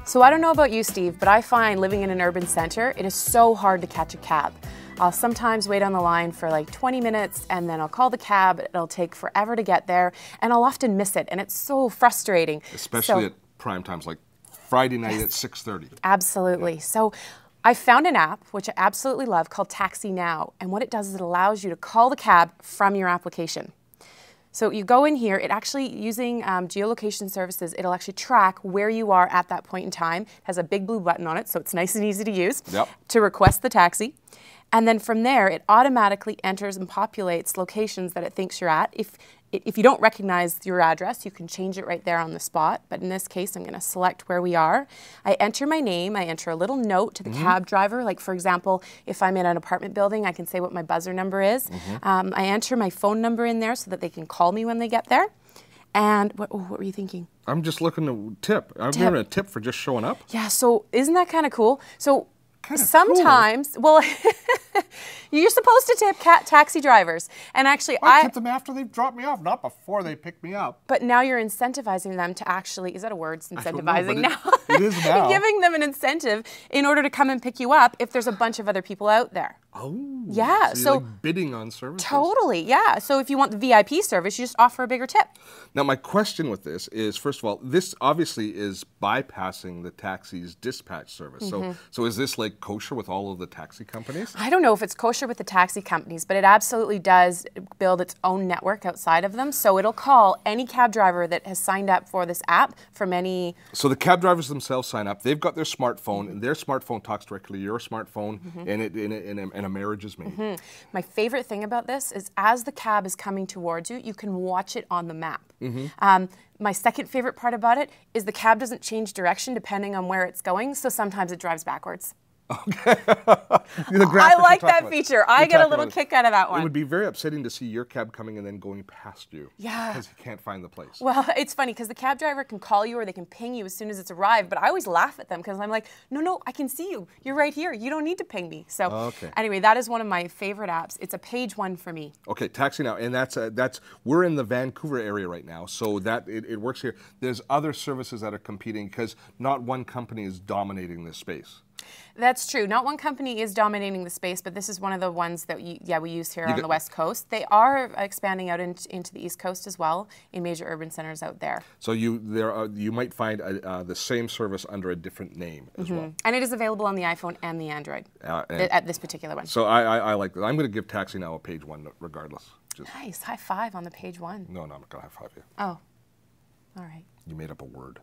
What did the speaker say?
So I don't know about you, Steve, but I find living in an urban center, it is so hard to catch a cab. I'll sometimes wait on the line for like 20 minutes and then I'll call the cab. It'll take forever to get there and I'll often miss it and it's so frustrating. Especially at prime times like Friday night at 6:30. Absolutely. Yeah. So I found an app, which I absolutely love, called TaxiNow. And what it does is it allows you to call the cab from your application. So you go in here, it actually, using geolocation services, it'll actually track where you are at that point in time. It has a big blue button on it, so it's nice and easy to use to request the taxi. And then from there, it automatically enters and populates locations that it thinks you're at. If you don't recognize your address, you can change it right there on the spot. But in this case, I'm going to select where we are. I enter my name. I enter a little note to the cab driver. Like, for example, if I'm in an apartment building, I can say what my buzzer number is. I enter my phone number in there so that they can call me when they get there. And what were you thinking? I'm just looking to tip. I'm giving a tip for just showing up. Yeah, so isn't that kind of cool? So sometimes, well, you're supposed to tip taxi drivers. And actually, I tip them after they've dropped me off, not before they pick me up. But now you're incentivizing them to actually, is that a word, incentivizing now? It is now. Giving them an incentive in order to come and pick you up if there's a bunch of other people out there. Oh, yeah. So you're like bidding on services. Totally, yeah. So if you want the VIP service, you just offer a bigger tip. Now, my question with this is, first of all, this obviously is bypassing the taxi's dispatch service. So is this like kosher with all of the taxi companies? I don't know if it's kosher with the taxi companies, but it absolutely does build its own network outside of them. So it'll call any cab driver that has signed up for this app from any... So the cab drivers themselves sign up. They've got their smartphone, and their smartphone talks directly to your smartphone, and a marriage is made. My favorite thing about this is as the cab is coming towards you, you can watch it on the map. My second favorite part about it is the cab doesn't change direction depending on where it's going, so sometimes it drives backwards. Okay. I like that feature. I get a little kick out of that one. It would be very upsetting to see your cab coming and then going past you. Yeah. Because you can't find the place. Well, it's funny because the cab driver can call you or they can ping you as soon as it's arrived, but I always laugh at them because I'm like, no, I can see you. You're right here. You don't need to ping me. So anyway, that is one of my favorite apps. It's a page one for me. Okay, TaxiNow, and we're in the Vancouver area right now, so that it works here. There's other services that are competing because not one company is dominating this space. That's true. Not one company is dominating the space, but this is one of the ones that we use here on the West Coast. They are expanding out into the East Coast as well in major urban centers out there. So you might find the same service under a different name as well. And it is available on the iPhone and the Android at this particular one. So I like that. I'm going to give TaxiNow a page one regardless. Nice. High five on the page one. No, I'm not going to high five you. Oh. All right. You made up a word.